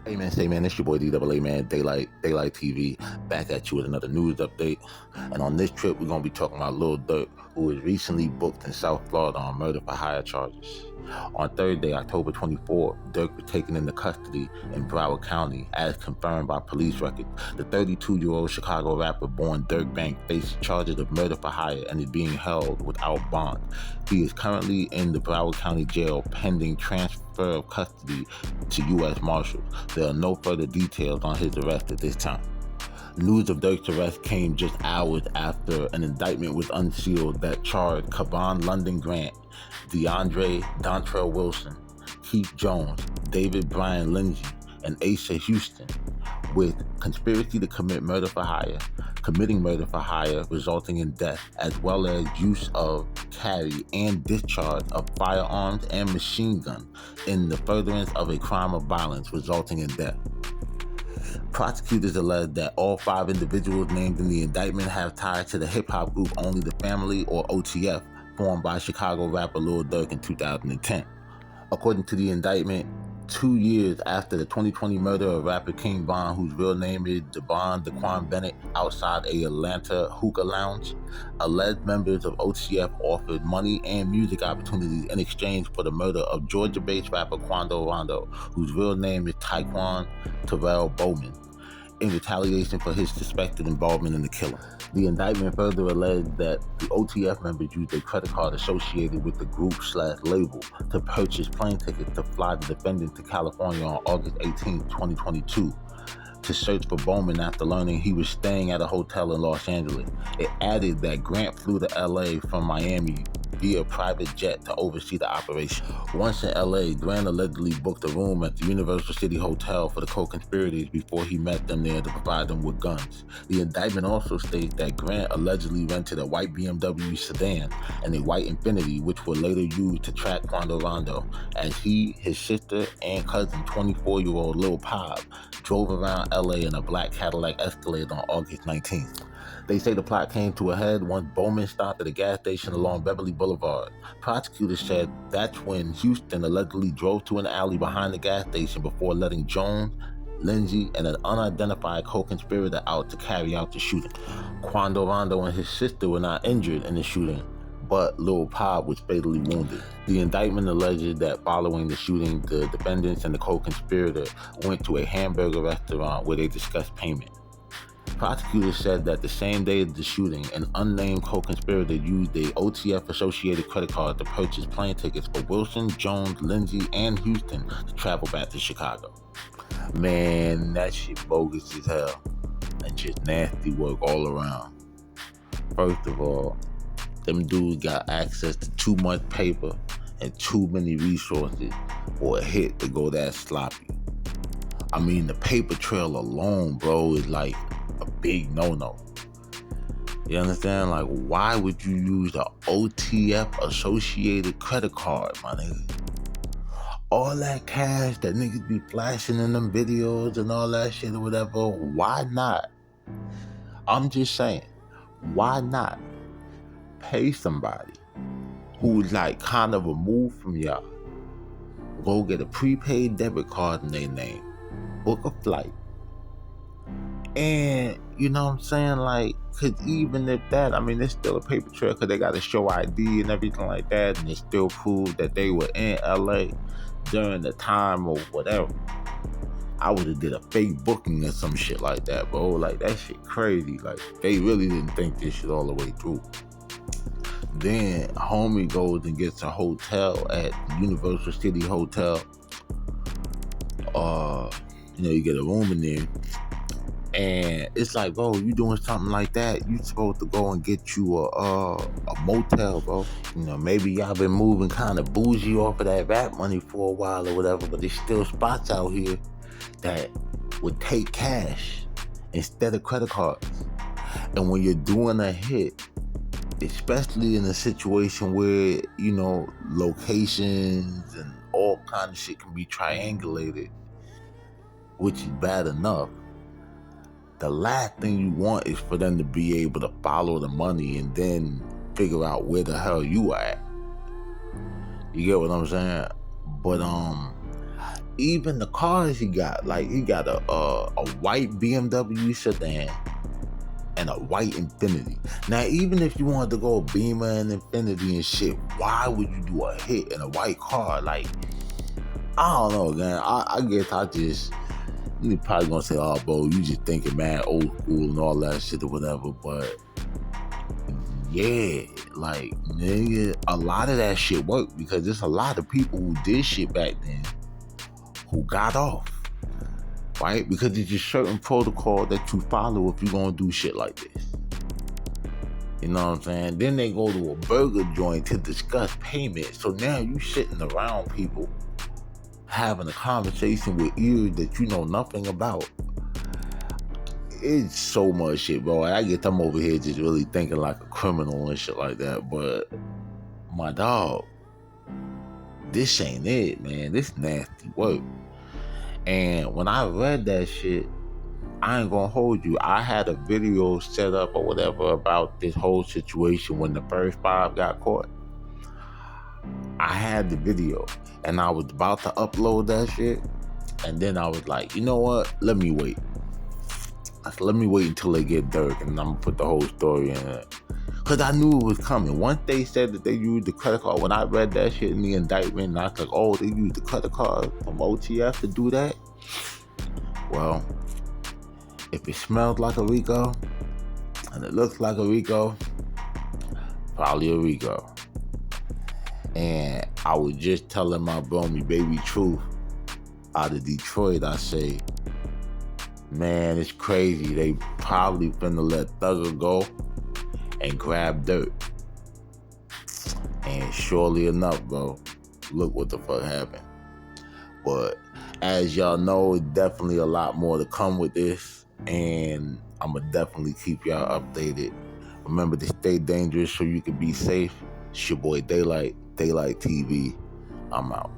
Hey man, say man, it's your boy DAALIGHT, man, Daylight TV, back at you with another news update. And on this trip, we're gonna be talking about Lil Durk, who was recently booked in South Florida on murder for hire charges. On Thursday, October 24th, Durk was taken into custody in Broward County, as confirmed by police records. The 32-year-old Chicago rapper born Durk Bank faces charges of murder for hire and is being held without bond. He is currently in the Broward County Jail pending transfer of custody to U.S. Marshals. There are no further details on his arrest at this time. News of Durk's arrest came just hours after an indictment was unsealed that charged Kavan London Grant, DeAndre Dontrell Wilson, Keith Jones, David Brian Lindsay, and Asa Houston with conspiracy to commit murder for hire, committing murder for hire resulting in death, as well as use of, carry, and discharge of firearms and machine gun in the furtherance of a crime of violence resulting in death. Prosecutors allege that all 5 individuals named in the indictment have ties to the hip-hop group Only the Family, or OTF, formed by Chicago rapper Lil Durk in 2010. According to the indictment, 2 years after the 2020 murder of rapper King Von, whose real name is Devon Daquan Bennett, outside a Atlanta hookah lounge, alleged members of OTF offered money and music opportunities in exchange for the murder of Georgia-based rapper Quando Rondo, whose real name is Tyquan Terrell Bowman, in retaliation for his suspected involvement in the killing. The indictment further alleged that the OTF members used a credit card associated with the group/label to purchase plane tickets to fly the defendant to California on August 18, 2022, to search for Bowman after learning he was staying at a hotel in Los Angeles. It added that Grant flew to LA from Miami via private jet to oversee the operation. Once in LA, Grant allegedly booked a room at the Universal City Hotel for the co-conspirators before he met them there to provide them with guns. The indictment also states that Grant allegedly rented a white BMW sedan and a white Infiniti, which were later used to track Quando Rondo, as he, his sister, and cousin, 24-year-old Lil Pop, drove around LA in a black Cadillac Escalade on August 19th. They say the plot came to a head once Bowman stopped at a gas station along Beverly Boulevard. Prosecutors said that's when Houston allegedly drove to an alley behind the gas station before letting Jones, Lindsay, and an unidentified co-conspirator out to carry out the shooting. Quando Rondo and his sister were not injured in the shooting, but Lil Pop was fatally wounded. The indictment alleges that following the shooting, the defendants and the co-conspirator went to a hamburger restaurant where they discussed payment. Prosecutors said that the same day of the shooting, an unnamed co-conspirator used a OTF-associated credit card to purchase plane tickets for Wilson, Jones, Lindsay, and Houston to travel back to Chicago. Man, that shit bogus as hell, and just nasty work all around. First of all, them dudes got access to too much paper and too many resources for a hit to go that sloppy. I mean, the paper trail alone, bro, is like a big no-no. You understand? Like, why would you use the OTF associated credit card, my nigga? All that cash that niggas be flashing in them videos and all that shit or whatever, why not? I'm just saying, why not pay somebody who's like kind of removed from y'all, go get a prepaid debit card in their name, book a flight, and you know what I'm saying, like, cause even if that, I mean, it's still a paper trail because they got to show ID and everything like that, and it still proves that they were in LA during the time or whatever. I would have did a fake booking or some shit like that, bro. Like, that shit crazy. Like, they really didn't think this shit all the way through. Then homie goes and gets a hotel at Universal City Hotel. You get a room in there. And it's like, bro, you doing something like that, you supposed to go and get you a motel, bro. Maybe y'all been moving kind of bougie off of that rap money for a while or whatever, but there's still spots out here that would take cash instead of credit cards. And when you're doing a hit, especially in a situation where, locations and all kind of shit can be triangulated, which is bad enough, the last thing you want is for them to be able to follow the money and then figure out where the hell you are at. You get what I'm saying? But even the cars he got, like he got a white BMW sedan and a white Infiniti. Now, even if you wanted to go Beamer and Infiniti and shit, why would you do a hit in a white car? Like, I don't know, man. I guess you probably gonna say, oh, bro, you just thinking mad old school and all that shit or whatever, but yeah, like, nigga, a lot of that shit worked because there's a lot of people who did shit back then who got off, right? Because there's just certain protocol that you follow if you're gonna do shit like this. You know what I'm saying? Then they go to a burger joint to discuss payment. So now you sitting around people having a conversation with ears that you know nothing about. It's so much shit, bro. I guess I'm over here just really thinking like a criminal and shit like that. But my dog, this ain't it, man. This nasty work. And when I read that shit, I ain't gonna hold you. I had a video set up or whatever about this whole situation when the first 5 got caught. I had the video and I was about to upload that shit. And then I was like, you know what? Let me wait. Let me wait until they get Durk and I'm gonna put the whole story in it. Cause I knew it was coming. Once they said that they used the credit card, when I read that shit in the indictment, and I was like, oh, they used the credit card from OTF to do that? Well, if it smells like a Rico, and it looks like a Rico, probably a Rico. And I was just telling my bromie Baby Truth out of Detroit, I say, man, it's crazy. They probably finna let Thugger go and grab Durk. And surely enough, bro, look what the fuck happened. But as y'all know, definitely a lot more to come with this. And I'ma definitely keep y'all updated. Remember to stay dangerous so you can be safe. It's your boy DAALIGHT, DAALIGHT TV. I'm out.